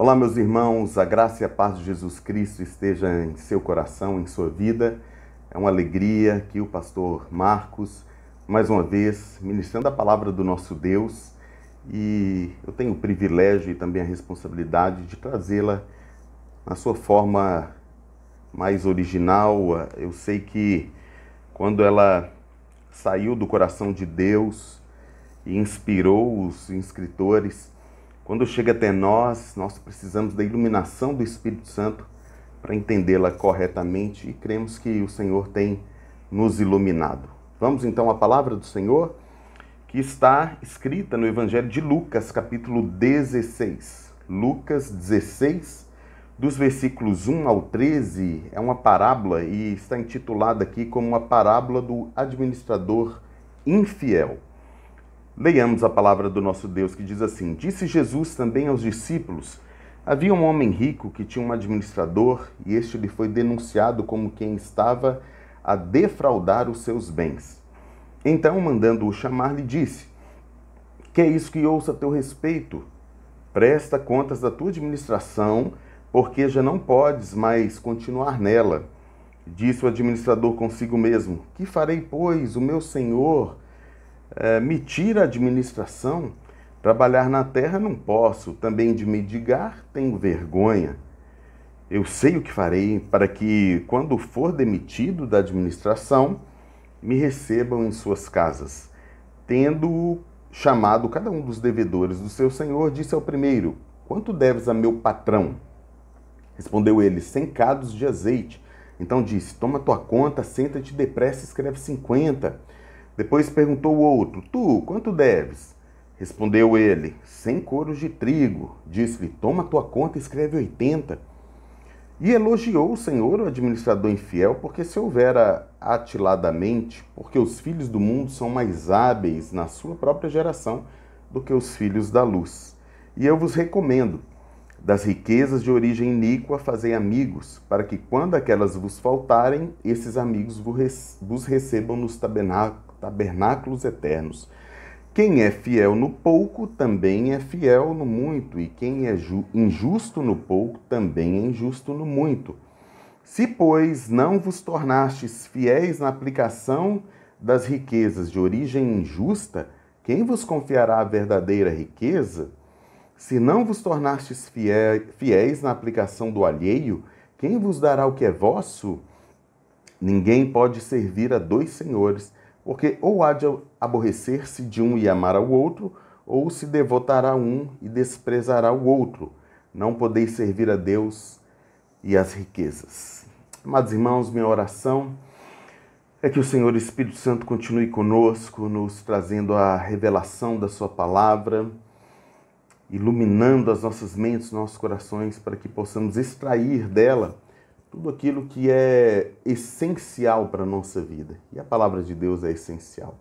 Olá, meus irmãos, a graça e a paz de Jesus Cristo esteja em seu coração, em sua vida. É uma alegria que o pastor Marcos, mais uma vez, ministrando a palavra do nosso Deus, e eu tenho o privilégio e também a responsabilidade de trazê-la na sua forma mais original. Eu sei que quando ela saiu do coração de Deus e inspirou os escritores, quando chega até nós precisamos da iluminação do Espírito Santo para entendê-la corretamente e cremos que o Senhor tem nos iluminado. Vamos então à palavra do Senhor, que está escrita no Evangelho de Lucas, capítulo 16. Lucas 16, dos versículos 1 ao 13, é uma parábola e está intitulada aqui como uma parábola do administrador infiel. Leiamos a palavra do nosso Deus, que diz assim: Disse Jesus também aos discípulos: Havia um homem rico que tinha um administrador, e este lhe foi denunciado como quem estava a defraudar os seus bens. Então, mandando-o chamar, lhe disse: Que é isso que ouço a teu respeito? Presta contas da tua administração, porque já não podes mais continuar nela. Disse o administrador consigo mesmo: Que farei, pois? O meu senhor me tira a administração. Trabalhar na terra não posso, também de mendigar tenho vergonha. Eu sei o que farei para que, quando for demitido da administração, me recebam em suas casas. Tendo chamado cada um dos devedores do seu senhor, disse ao primeiro: Quanto deves a meu patrão? Respondeu ele: 100 cados de azeite. Então disse: Toma tua conta, senta-te depressa e escreve 50. Depois perguntou o outro: Tu, quanto deves? Respondeu ele: 100 coros de trigo. Disse-lhe: Toma tua conta e escreve 80. E elogiou o Senhor o administrador infiel, porque se houvera atiladamente, porque os filhos do mundo são mais hábeis na sua própria geração do que os filhos da luz. E eu vos recomendo: das riquezas de origem iníqua fazei amigos, para que quando aquelas vos faltarem, esses amigos vos recebam nos tabernáculos eternos. Quem é fiel no pouco, também é fiel no muito, e quem é injusto no pouco, também é injusto no muito. Se, pois, não vos tornastes fiéis na aplicação das riquezas de origem injusta, quem vos confiará a verdadeira riqueza? Se não vos tornastes fiéis na aplicação do alheio, quem vos dará o que é vosso? Ninguém pode servir a dois senhores, porque ou há de aborrecer-se de um e amar ao outro, ou se devotará a um e desprezará o outro. Não podeis servir a Deus e às riquezas. Amados irmãos, minha oração é que o Senhor Espírito Santo continue conosco, nos trazendo a revelação da sua palavra, iluminando as nossas mentes, nossos corações, para que possamos extrair dela tudo aquilo que é essencial para a nossa vida. E a palavra de Deus é essencial.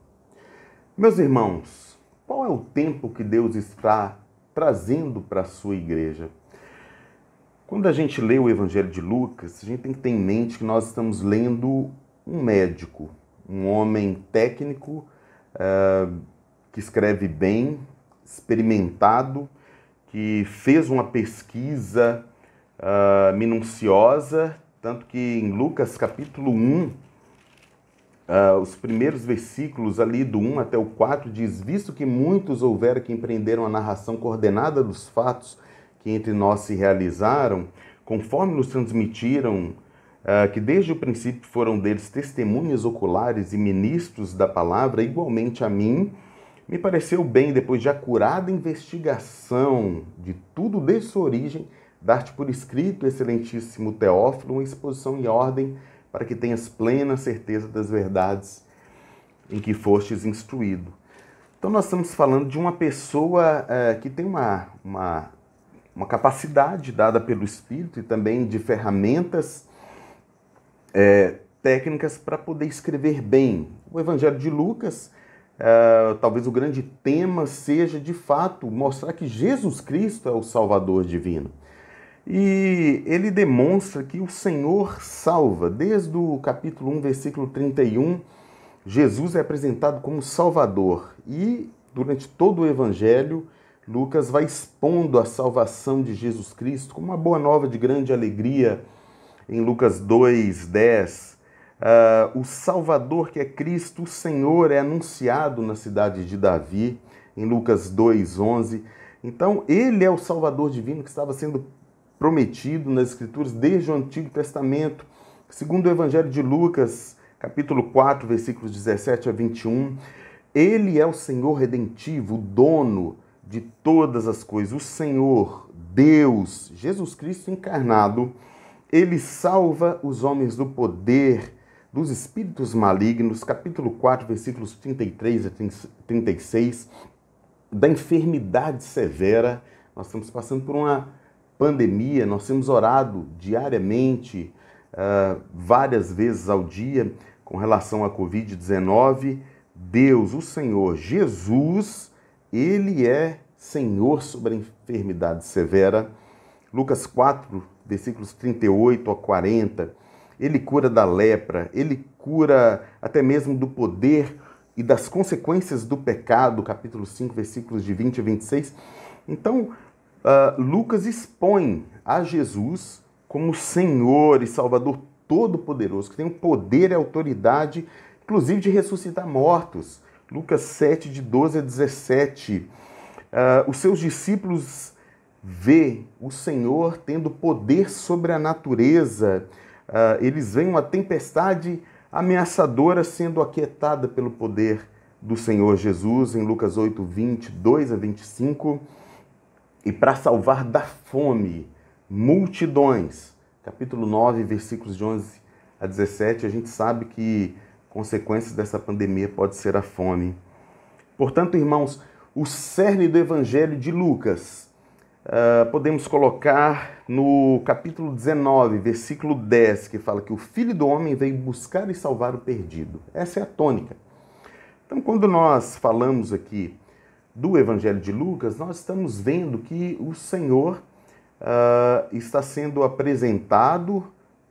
Meus irmãos, qual é o tempo que Deus está trazendo para a sua igreja? Quando a gente lê o Evangelho de Lucas, a gente tem que ter em mente que nós estamos lendo um médico, um homem técnico, que escreve bem, experimentado, que fez uma pesquisa minuciosa, tanto que em Lucas capítulo 1, os primeiros versículos ali do 1 até o 4 diz: Visto que muitos houveram que empreenderam a narração coordenada dos fatos que entre nós se realizaram, conforme nos transmitiram, que desde o princípio foram deles testemunhas oculares e ministros da palavra, igualmente a mim, me pareceu bem, depois de acurada investigação de tudo desde sua origem, dar-te por escrito, excelentíssimo Teófilo, uma exposição em ordem, para que tenhas plena certeza das verdades em que fostes instruído. Então nós estamos falando de uma pessoa que tem uma capacidade dada pelo Espírito e também de ferramentas técnicas para poder escrever bem. O Evangelho de Lucas, talvez o grande tema seja, de fato, mostrar que Jesus Cristo é o Salvador divino. E ele demonstra que o Senhor salva. Desde o capítulo 1, versículo 31, Jesus é apresentado como Salvador. E durante todo o Evangelho, Lucas vai expondo a salvação de Jesus Cristo como uma boa nova de grande alegria. Em Lucas 2:10, o Salvador, que é Cristo, o Senhor, é anunciado na cidade de Davi. Em Lucas 2:11, então ele é o Salvador divino que estava sendo prometido nas Escrituras desde o Antigo Testamento. Segundo o Evangelho de Lucas, capítulo 4, versículos 17 a 21, ele é o Senhor redentivo, o dono de todas as coisas, o Senhor, Deus, Jesus Cristo encarnado. Ele salva os homens do poder dos espíritos malignos, capítulo 4, versículos 33 a 36, da enfermidade severa. Nós estamos passando por uma pandemia, nós temos orado diariamente, várias vezes ao dia, com relação à Covid-19. Deus, o Senhor, Jesus, ele é Senhor sobre a enfermidade severa. Lucas 4, versículos 38 a 40, ele cura da lepra, ele cura até mesmo do poder e das consequências do pecado, capítulo 5, versículos de 20 a 26. Então, Lucas expõe a Jesus como Senhor e Salvador Todo-Poderoso, que tem o poder e a autoridade, inclusive de ressuscitar mortos. Lucas 7, de 12 a 17. Os seus discípulos vê o Senhor tendo poder sobre a natureza. Eles veem uma tempestade ameaçadora sendo aquietada pelo poder do Senhor Jesus, em Lucas 8, 22 a 25. E para salvar da fome multidões, capítulo 9, versículos de 11 a 17, a gente sabe que consequências dessa pandemia pode ser a fome. Portanto, irmãos, o cerne do Evangelho de Lucas podemos colocar no capítulo 19, versículo 10, que fala que o Filho do Homem veio buscar e salvar o perdido. Essa é a tônica. Então, quando nós falamos aqui do Evangelho de Lucas, nós estamos vendo que o Senhor está sendo apresentado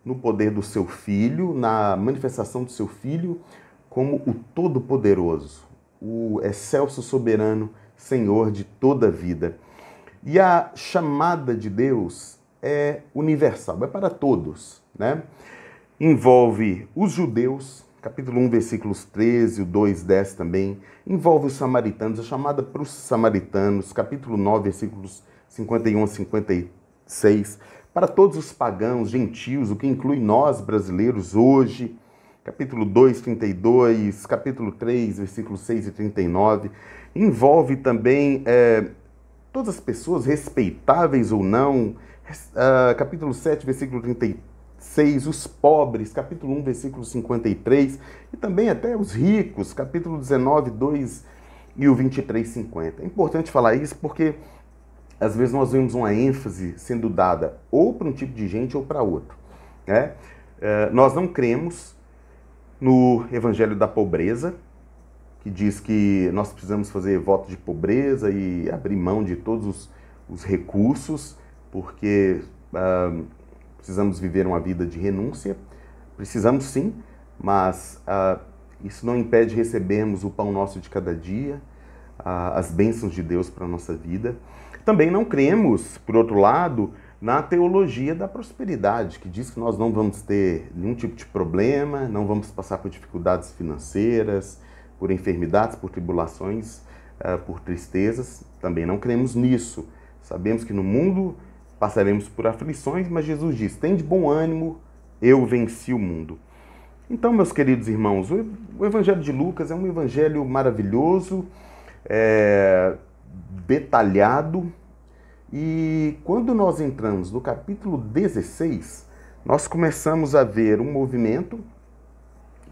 no poder do seu Filho, na manifestação do seu Filho, como o Todo-Poderoso, o excelso soberano Senhor de toda a vida. E a chamada de Deus é universal, é para todos, né? Envolve os judeus, capítulo 1, versículos 13, o 2, 10 também. Envolve os samaritanos, a chamada para os samaritanos, capítulo 9, versículos 51 a 56. Para todos os pagãos, gentios, o que inclui nós, brasileiros, hoje. Capítulo 2, 32, capítulo 3, versículos 6 e 39. Envolve também todas as pessoas, respeitáveis ou não. Capítulo 7, versículo 36, os pobres, capítulo 1, versículo 53, e também até os ricos, capítulo 19, 2 e o 23, 50. É importante falar isso porque às vezes nós vemos uma ênfase sendo dada ou para um tipo de gente ou para outro, né? Nós não cremos no evangelho da pobreza, que diz que nós precisamos fazer voto de pobreza e abrir mão de todos os recursos, porque precisamos viver uma vida de renúncia. Precisamos sim, mas isso não impede recebermos o pão nosso de cada dia, as bênçãos de Deus para a nossa vida. Também não cremos, por outro lado, na teologia da prosperidade, que diz que nós não vamos ter nenhum tipo de problema, não vamos passar por dificuldades financeiras, por enfermidades, por tribulações, por tristezas. Também não cremos nisso. Sabemos que no mundo passaremos por aflições, mas Jesus diz: tem de bom ânimo, eu venci o mundo. Então, meus queridos irmãos, o Evangelho de Lucas é um evangelho maravilhoso, detalhado, e quando nós entramos no capítulo 16, nós começamos a ver um movimento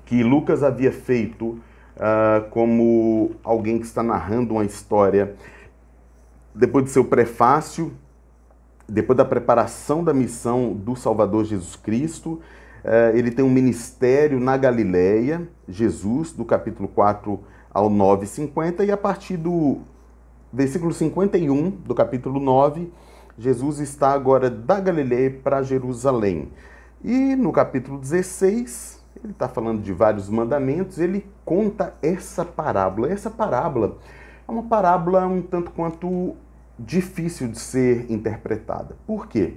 que Lucas havia feito como alguém que está narrando uma história depois do seu prefácio, depois da preparação da missão do Salvador Jesus Cristo. Ele tem um ministério na Galileia, Jesus, do capítulo 4 ao 9, 50, e a partir do versículo 51 do capítulo 9, Jesus está agora da Galileia para Jerusalém. E no capítulo 16, ele está falando de vários mandamentos, ele conta essa parábola. Essa parábola é uma parábola um tanto quanto difícil de ser interpretada. Por quê?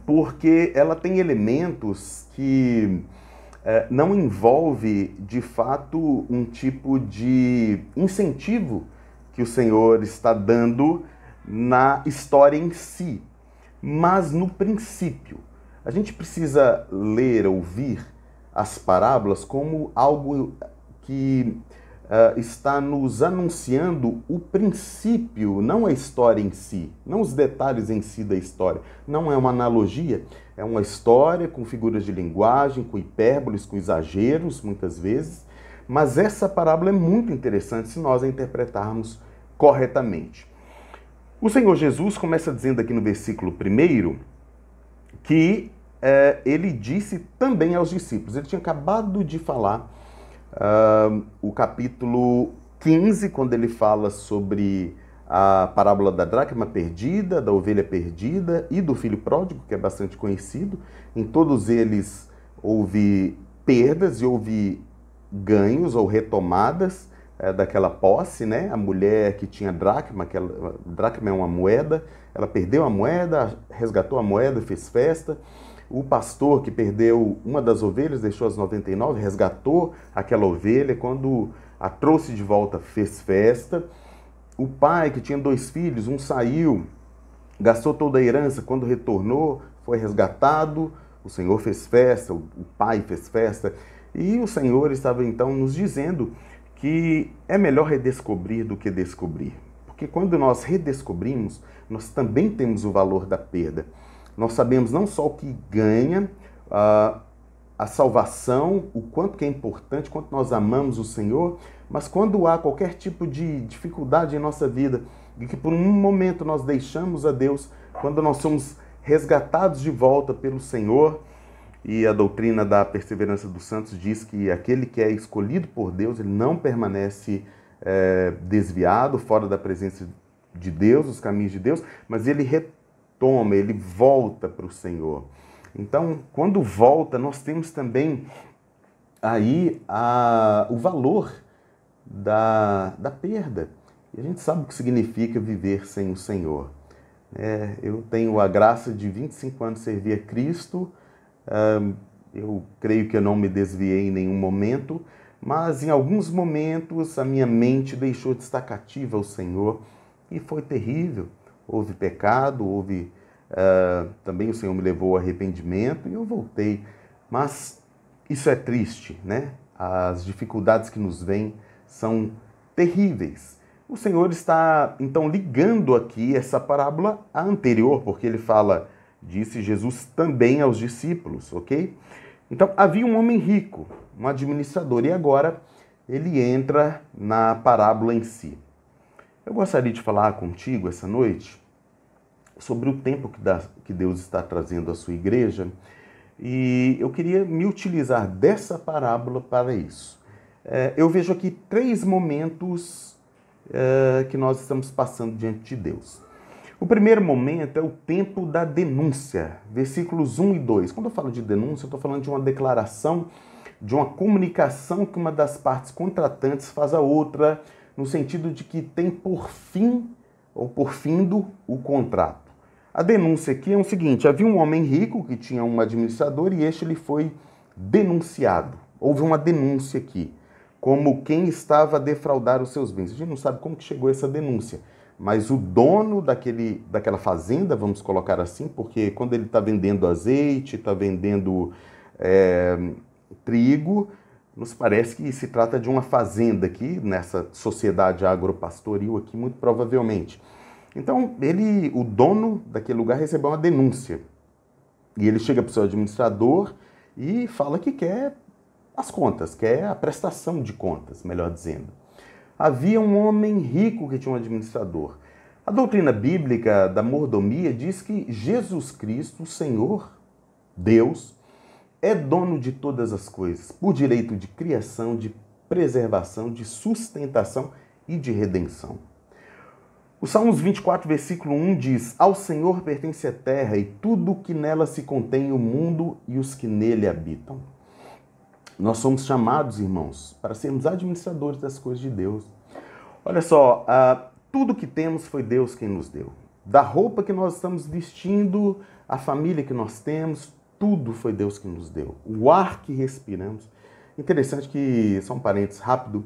Porque ela tem elementos que não envolve, de fato, um tipo de incentivo que o Senhor está dando na história em si, mas no princípio. A gente precisa ler, ouvir as parábolas como algo que está nos anunciando o princípio, não a história em si, não os detalhes em si da história. Não é uma analogia, é uma história com figuras de linguagem, com hipérboles, com exageros, muitas vezes. Mas essa parábola é muito interessante se nós a interpretarmos corretamente. O Senhor Jesus começa dizendo aqui no versículo 1 que ele disse também aos discípulos. Ele tinha acabado de falar o capítulo 15, quando ele fala sobre a parábola da dracma perdida, da ovelha perdida e do filho pródigo, que é bastante conhecido. Em todos eles houve perdas e houve ganhos ou retomadas daquela posse, né? A mulher que tinha dracma, dracma é uma moeda, ela perdeu a moeda, resgatou a moeda, fez festa. O pastor que perdeu uma das ovelhas, deixou as 99, resgatou aquela ovelha, quando a trouxe de volta, fez festa. O pai que tinha 2 filhos, um saiu, gastou toda a herança, quando retornou, foi resgatado, o Senhor fez festa, o pai fez festa. E o Senhor estava então nos dizendo que é melhor redescobrir do que descobrir. Porque quando nós redescobrimos, nós também temos o valor da perda. Nós sabemos não só o que ganha, a salvação, o quanto que é importante, quanto nós amamos o Senhor, mas quando há qualquer tipo de dificuldade em nossa vida, e que por um momento nós deixamos a Deus, quando nós somos resgatados de volta pelo Senhor, e a doutrina da perseverança dos santos diz que aquele que é escolhido por Deus, ele não permanece desviado, fora da presença de Deus, os caminhos de Deus, mas ele retoma, ele volta para o Senhor. Então, quando volta, nós temos também aí o valor da perda. E a gente sabe o que significa viver sem o Senhor. Eu tenho a graça de 25 anos servir a Cristo. Eu creio que eu não me desviei em nenhum momento, mas em alguns momentos a minha mente deixou de estar cativa ao Senhor e foi terrível. Houve pecado, também o Senhor me levou ao arrependimento e eu voltei. Mas isso é triste, né? As dificuldades que nos vêm são terríveis. O Senhor está, então, ligando aqui essa parábola à anterior, porque ele fala, disse Jesus também aos discípulos, ok? Então, havia um homem rico, um administrador, e agora ele entra na parábola em si. Eu gostaria de falar contigo essa noite sobre o tempo que Deus está trazendo à sua igreja, e eu queria me utilizar dessa parábola para isso. Eu vejo aqui 3 momentos que nós estamos passando diante de Deus. O primeiro momento é o tempo da denúncia, versículos 1 e 2. Quando eu falo de denúncia, eu estou falando de uma declaração, de uma comunicação que uma das partes contratantes faz à outra, no sentido de que tem por fim ou por findo o contrato. A denúncia aqui é o seguinte: havia um homem rico que tinha um administrador e este lhe foi denunciado. Houve uma denúncia aqui, como quem estava a defraudar os seus bens. A gente não sabe como que chegou essa denúncia, mas o dono daquela fazenda, vamos colocar assim, porque quando ele está vendendo azeite, está vendendo trigo, nos parece que se trata de uma fazenda aqui, nessa sociedade agropastoril aqui, muito provavelmente. Então, o dono daquele lugar recebeu uma denúncia. E ele chega para o seu administrador e fala que quer as contas, quer a prestação de contas, melhor dizendo. Havia um homem rico que tinha um administrador. A doutrina bíblica da mordomia diz que Jesus Cristo, o Senhor, Deus, é dono de todas as coisas, por direito de criação, de preservação, de sustentação e de redenção. O Salmos 24, versículo 1 diz: Ao Senhor pertence a terra e tudo o que nela se contém, o mundo e os que nele habitam. Nós somos chamados, irmãos, para sermos administradores das coisas de Deus. Olha só, Tudo que temos foi Deus quem nos deu. Da roupa que nós estamos vestindo, a família que nós temos, tudo foi Deus que nos deu. O ar que respiramos. Interessante que, só um parênteses rápido,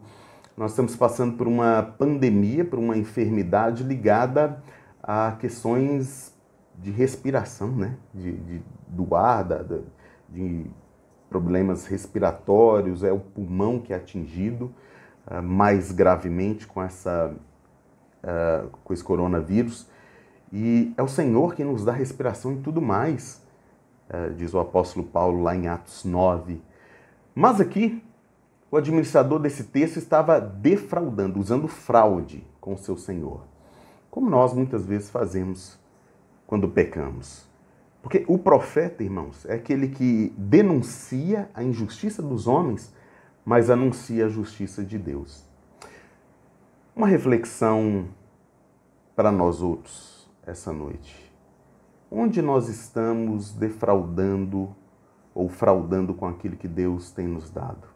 nós estamos passando por uma pandemia, por uma enfermidade ligada a questões de respiração, né? Do ar, de problemas respiratórios, é o pulmão que é atingido mais gravemente com esse coronavírus. E é o Senhor que nos dá respiração e tudo mais, diz o apóstolo Paulo lá em Atos 9. Mas aqui, o administrador desse texto estava defraudando, usando fraude com o seu Senhor. Como nós muitas vezes fazemos quando pecamos. Porque o profeta, irmãos, é aquele que denuncia a injustiça dos homens, mas anuncia a justiça de Deus. Uma reflexão para nós outros essa noite. Onde nós estamos defraudando ou fraudando com aquilo que Deus tem nos dado?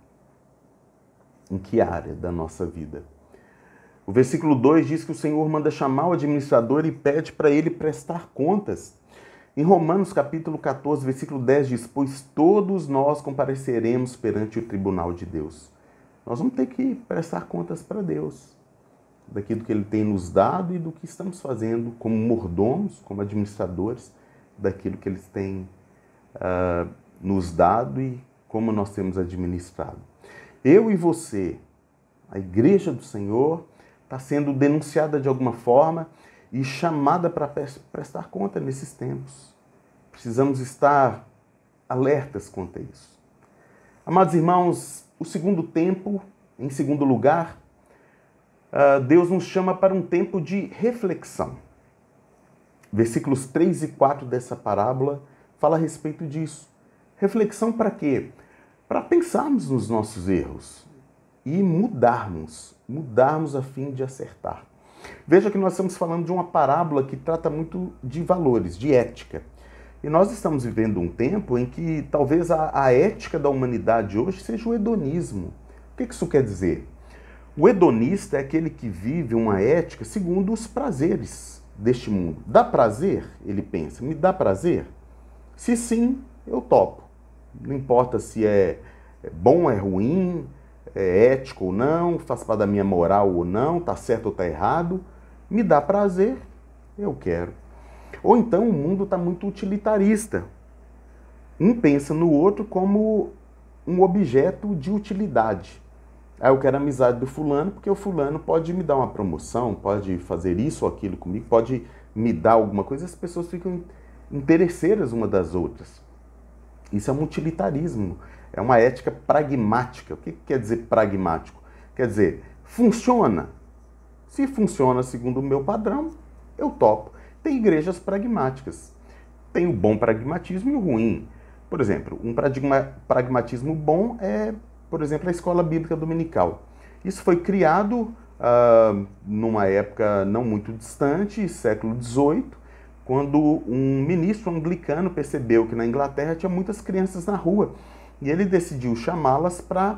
Em que área da nossa vida? O versículo 2 diz que o Senhor manda chamar o administrador e pede para ele prestar contas. Em Romanos capítulo 14, versículo 10 diz: pois todos nós compareceremos perante o tribunal de Deus. Nós vamos ter que prestar contas para Deus, daquilo que Ele tem nos dado e do que estamos fazendo como mordomos, como administradores, daquilo que Eles têm nos dado e como nós temos administrado. Eu e você, a Igreja do Senhor, está sendo denunciada de alguma forma e chamada para prestar conta nesses tempos. Precisamos estar alertas quanto a isso. Amados irmãos, o segundo tempo, em segundo lugar, Deus nos chama para um tempo de reflexão. Versículos 3 e 4 dessa parábola fala a respeito disso. Reflexão para quê? Para pensarmos nos nossos erros e mudarmos a fim de acertar. Veja que nós estamos falando de uma parábola que trata muito de valores, de ética. E nós estamos vivendo um tempo em que talvez a ética da humanidade hoje seja o hedonismo. O que isso quer dizer? O hedonista é aquele que vive uma ética segundo os prazeres deste mundo. Dá prazer? Ele pensa, me dá prazer? Se sim, eu topo. Não importa se é bom ou é ruim, é ético ou não, faz parte da minha moral ou não, está certo ou está errado, me dá prazer, eu quero. Ou então o mundo está muito utilitarista. Um pensa no outro como um objeto de utilidade. Eu quero a amizade do fulano porque o fulano pode me dar uma promoção, pode fazer isso ou aquilo comigo, pode me dar alguma coisa. As pessoas ficam interesseiras umas das outras. Isso é um utilitarismo. É uma ética pragmática. O que quer dizer pragmático? Quer dizer, funciona. Se funciona segundo o meu padrão, eu topo. Tem igrejas pragmáticas. Tem o bom pragmatismo e o ruim. Por exemplo, um pragmatismo bom é, por exemplo, a escola bíblica dominical. Isso foi criado numa época não muito distante, século XVIII, quando um ministro anglicano percebeu que na Inglaterra tinha muitas crianças na rua. E ele decidiu chamá-las para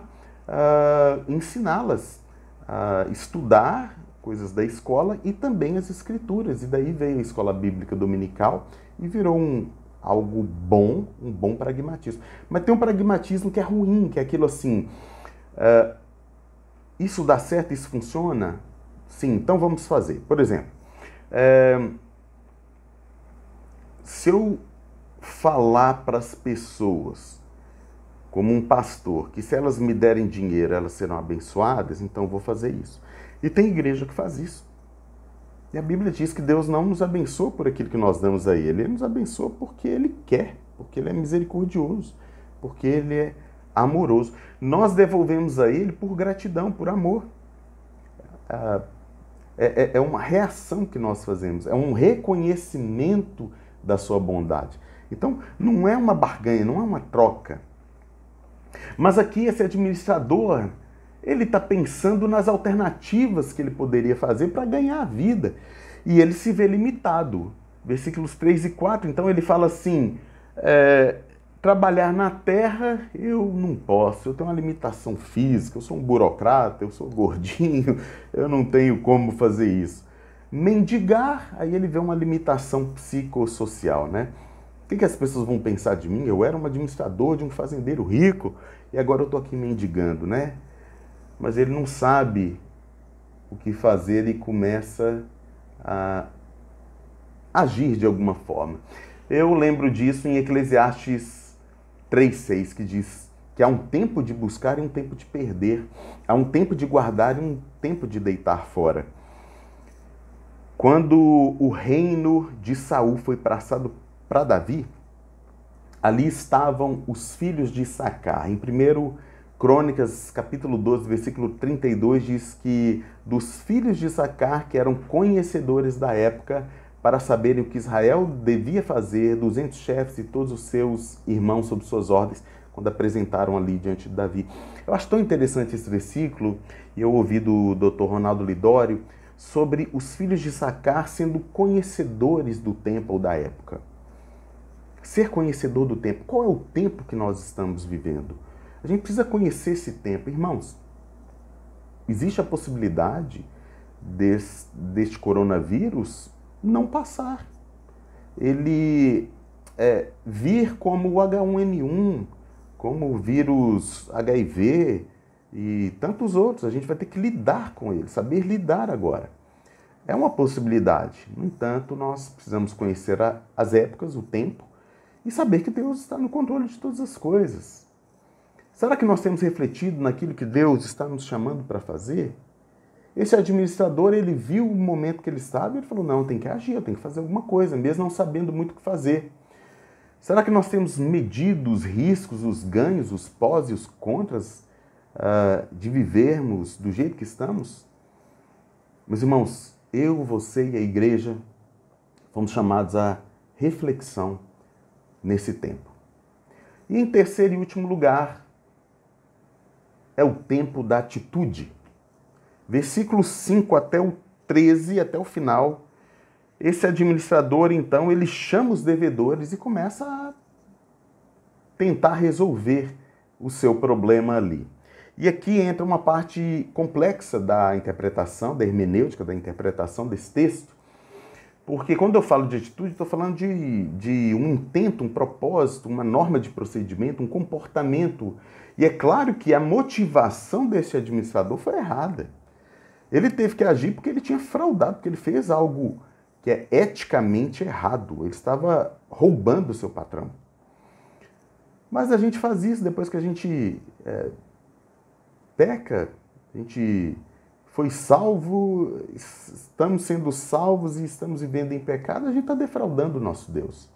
ensiná-las a estudar coisas da escola e também as escrituras. E daí veio a escola bíblica dominical e virou algo bom, um bom pragmatismo. Mas tem um pragmatismo que é ruim, que é aquilo assim, isso dá certo, isso funciona? Sim, então vamos fazer. Por exemplo, se eu falar para as pessoas, como um pastor, que se elas me derem dinheiro, elas serão abençoadas, então eu vou fazer isso. E tem igreja que faz isso. E a Bíblia diz que Deus não nos abençoa por aquilo que nós damos a Ele. Ele nos abençoa porque Ele quer, porque Ele é misericordioso, porque Ele é amoroso. Nós devolvemos a Ele por gratidão, por amor. É uma reação que nós fazemos, é um reconhecimento da sua bondade. Então, não é uma barganha, não é uma troca. Mas aqui esse administrador, ele está pensando nas alternativas que ele poderia fazer para ganhar a vida. E ele se vê limitado. Versículos 3 e 4, então ele fala assim, trabalhar na terra eu não posso, eu tenho uma limitação física, eu sou um burocrata, eu sou gordinho, eu não tenho como fazer isso. Mendigar, aí ele vê uma limitação psicossocial, né? O que as pessoas vão pensar de mim? Eu era um administrador de um fazendeiro rico e agora eu estou aqui mendigando, né? Mas ele não sabe o que fazer e começa a agir de alguma forma. Eu lembro disso em Eclesiastes 3:6, que diz que há um tempo de buscar e um tempo de perder, há um tempo de guardar e um tempo de deitar fora. Quando o reino de Saul foi passado para Davi, ali estavam os filhos de Issacar. Em 1 Crônicas, capítulo 12, versículo 32, diz que dos filhos de Issacar, que eram conhecedores da época, para saberem o que Israel devia fazer, 200 chefes e todos os seus irmãos sob suas ordens, quando apresentaram ali diante de Davi. Eu acho tão interessante esse versículo, e eu ouvi do Dr. Ronaldo Lidório, sobre os filhos de Issacar sendo conhecedores do tempo ou da época. Ser conhecedor do tempo. Qual é o tempo que nós estamos vivendo? A gente precisa conhecer esse tempo. Irmãos, existe a possibilidade deste coronavírus não passar. Ele vir como o H1N1, como o vírus HIV e tantos outros. A gente vai ter que lidar com ele, saber lidar agora. É uma possibilidade. No entanto, nós precisamos conhecer as épocas, o tempo, e saber que Deus está no controle de todas as coisas. Será que nós temos refletido naquilo que Deus está nos chamando para fazer? Esse administrador, ele viu o momento que ele estava e ele falou, não, tem que agir, eu tenho que fazer alguma coisa, mesmo não sabendo muito o que fazer. Será que nós temos medido os riscos, os ganhos, os pós e os contras de vivermos do jeito que estamos? Meus irmãos, eu, você e a igreja fomos chamados à reflexão nesse tempo. E em terceiro e último lugar, é o tempo da atitude. Versículo 5 até o 13, até o final, esse administrador, então, ele chama os devedores e começa a tentar resolver o seu problema ali. E aqui entra uma parte complexa da interpretação, da hermenêutica, da interpretação desse texto, porque quando eu falo de atitude, estou falando de um intento, um propósito, uma norma de procedimento, um comportamento. E é claro que a motivação desse administrador foi errada. Ele teve que agir porque ele tinha fraudado, porque ele fez algo que é eticamente errado. Ele estava roubando o seu patrão. Mas a gente faz isso depois que a gente peca, a gente foi salvo, estamos sendo salvos e estamos vivendo em pecado, a gente está defraudando o nosso Deus.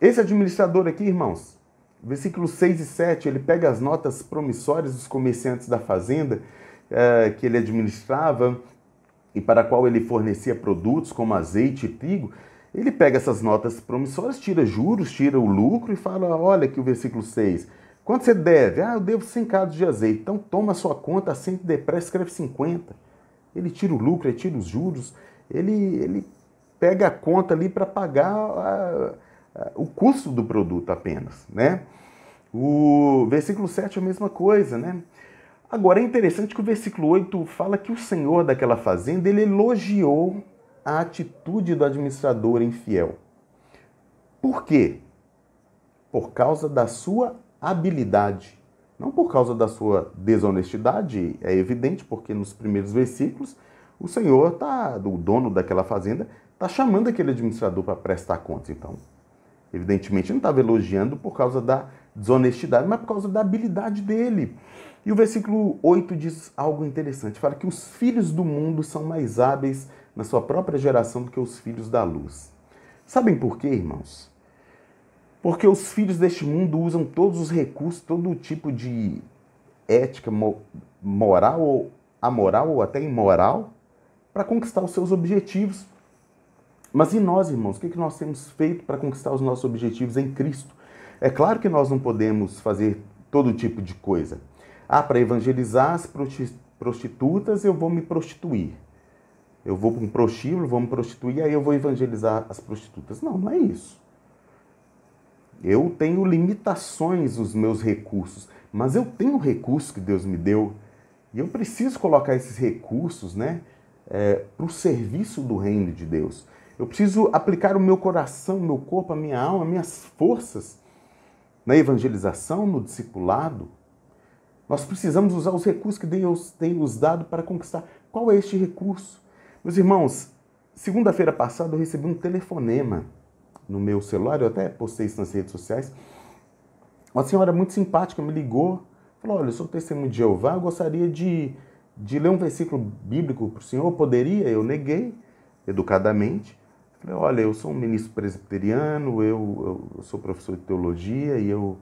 Esse administrador aqui, irmãos, versículos 6 e 7, ele pega as notas promissórias dos comerciantes da fazenda que ele administrava e para a qual ele fornecia produtos como azeite e trigo. Ele pega essas notas promissórias, tira juros, tira o lucro e fala, olha aqui o versículo 6, quanto você deve? Eu devo 100 cados de azeite. Então toma a sua conta, assente depressa, escreve 50. Ele tira o lucro, ele tira os juros, ele pega a conta ali para pagar o custo do produto apenas, né? O versículo 7 é a mesma coisa, né? Agora é interessante que o versículo 8 fala que o senhor daquela fazenda, ele elogiou a atitude do administrador infiel. Por quê? Por causa da sua habilidade, não por causa da sua desonestidade, é evidente, porque nos primeiros versículos o senhor, o dono daquela fazenda, está chamando aquele administrador para prestar contas. Então, evidentemente, não estava elogiando por causa da desonestidade, mas por causa da habilidade dele. E o versículo 8 diz algo interessante, fala que os filhos do mundo são mais hábeis na sua própria geração do que os filhos da luz. Sabem por quê, irmãos? Porque os filhos deste mundo usam todos os recursos, todo tipo de ética moral ou amoral ou até imoral para conquistar os seus objetivos. Mas e nós, irmãos? O que nós temos feito para conquistar os nossos objetivos em Cristo? É claro que nós não podemos fazer todo tipo de coisa. Para evangelizar as prostitutas, eu vou me prostituir. Eu vou para um prostíbulo, vou me prostituir, aí eu vou evangelizar as prostitutas. Não, não é isso. Eu tenho limitações nos meus recursos, mas eu tenho recursos que Deus me deu e eu preciso colocar esses recursos, né, para o serviço do reino de Deus. Eu preciso aplicar o meu coração, o meu corpo, a minha alma, as minhas forças na evangelização, no discipulado. Nós precisamos usar os recursos que Deus tem nos dado para conquistar. Qual é este recurso? Meus irmãos, segunda-feira passada eu recebi um telefonema no meu celular, eu até postei isso nas redes sociais. Uma senhora muito simpática me ligou, falou: olha, eu sou testemunho de Jeová, eu gostaria de ler um versículo bíblico para o senhor, poderia? Eu neguei, educadamente. Falei: olha, eu sou um ministro presbiteriano, eu sou professor de teologia e eu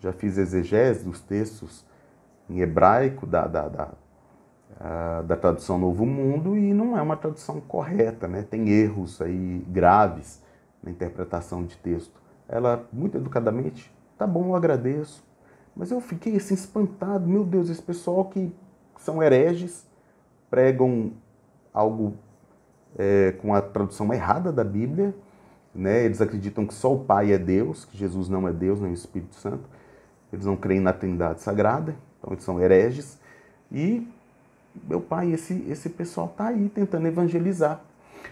já fiz exegese dos textos em hebraico da tradução Novo Mundo, e não é uma tradução correta, né? Tem erros aí graves na interpretação de texto. Ela, muito educadamente: tá bom, eu agradeço. Mas eu fiquei assim espantado. Meu Deus, esse pessoal que são hereges, pregam algo com a tradução errada da Bíblia, né? Eles acreditam que só o Pai é Deus, que Jesus não é Deus, nem o Espírito Santo. Eles não creem na Trindade Sagrada, então eles são hereges. E, meu pai, esse pessoal está aí tentando evangelizar.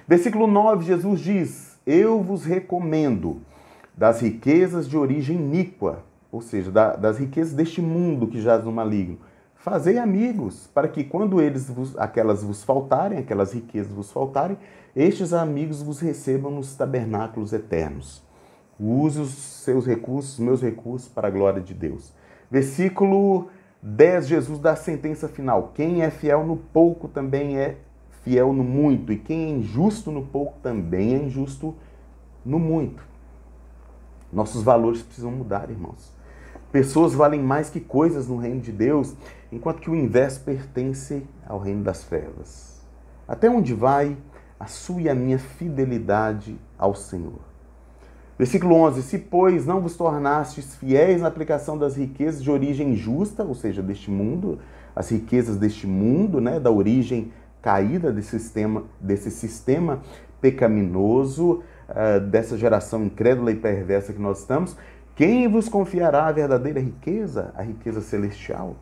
Versículo 9, Jesus diz: eu vos recomendo das riquezas de origem iníqua, ou seja, das riquezas deste mundo que jaz no maligno. Fazei amigos, para que quando aquelas riquezas vos faltarem, estes amigos vos recebam nos tabernáculos eternos. Use os seus recursos, meus recursos, para a glória de Deus. Versículo 10, Jesus dá a sentença final: quem é fiel no pouco também é fiel no muito, e quem é injusto no pouco também é injusto no muito. Nossos valores precisam mudar, irmãos. Pessoas valem mais que coisas no reino de Deus, enquanto que o inverso pertence ao reino das trevas. Até onde vai a sua e a minha fidelidade ao Senhor? Versículo 11, se, pois, não vos tornastes fiéis na aplicação das riquezas de origem justa, ou seja, deste mundo, as riquezas deste mundo, né, da origem caída desse sistema pecaminoso, dessa geração incrédula e perversa que nós estamos, quem vos confiará a verdadeira riqueza, a riqueza celestial?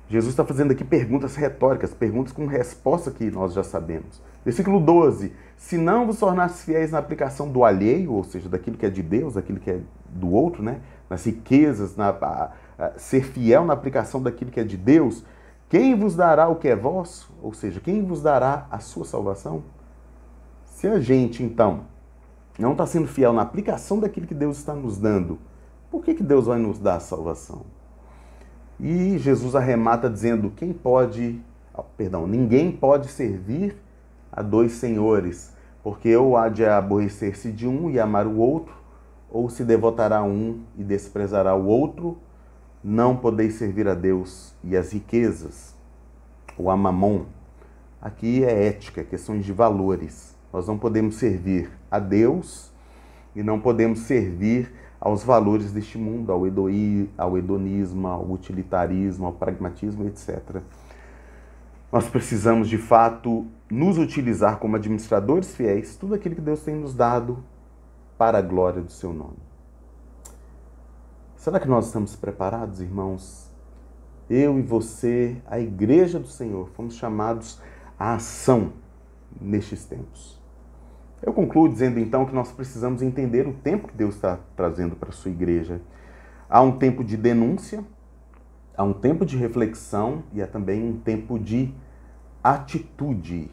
Jesus está fazendo aqui perguntas retóricas, perguntas com resposta que nós já sabemos. Versículo 12, se não vos tornastes fiéis na aplicação do alheio, ou seja, daquilo que é de Deus, daquilo que é do outro, né? Nas riquezas, ser fiel na aplicação daquilo que é de Deus, quem vos dará o que é vosso? Ou seja, quem vos dará a sua salvação? Se a gente, então, não está sendo fiel na aplicação daquilo que Deus está nos dando, por que Deus vai nos dar a salvação? E Jesus arremata dizendo: ninguém pode servir a dois senhores, porque ou há de aborrecer-se de um e amar o outro, ou se devotará a um e desprezará o outro. Não podeis servir a Deus e as riquezas, ou a mamon. Aqui é ética, questões de valores. Nós não podemos servir a Deus e não podemos servir aos valores deste mundo, ao hedonismo, ao utilitarismo, ao pragmatismo, etc. Nós precisamos, de fato, nos utilizar como administradores fiéis, tudo aquilo que Deus tem nos dado para a glória do seu nome. Será que nós estamos preparados, irmãos? Eu e você, a igreja do Senhor, fomos chamados à ação nestes tempos. Eu concluo dizendo, então, que nós precisamos entender o tempo que Deus está trazendo para a sua igreja. Há um tempo de denúncia, há um tempo de reflexão e há também um tempo de atitude,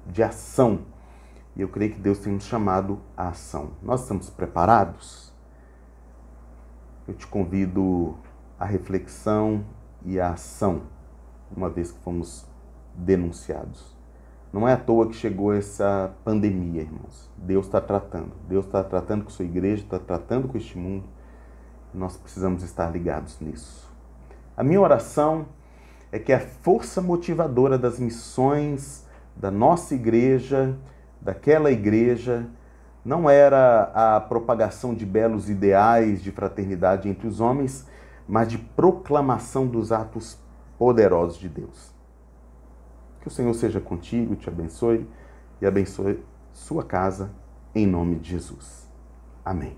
de ação. E eu creio que Deus tem nos chamado à ação. Nós estamos preparados? Eu te convido à reflexão e à ação, uma vez que fomos denunciados. Não é à toa que chegou essa pandemia, irmãos. Deus está tratando. Deus está tratando com a sua igreja, está tratando com este mundo. Nós precisamos estar ligados nisso. A minha oração é que a força motivadora das missões da nossa igreja, daquela igreja, não era a propagação de belos ideais de fraternidade entre os homens, mas de proclamação dos atos poderosos de Deus. Que o Senhor seja contigo, te abençoe e abençoe sua casa, em nome de Jesus. Amém.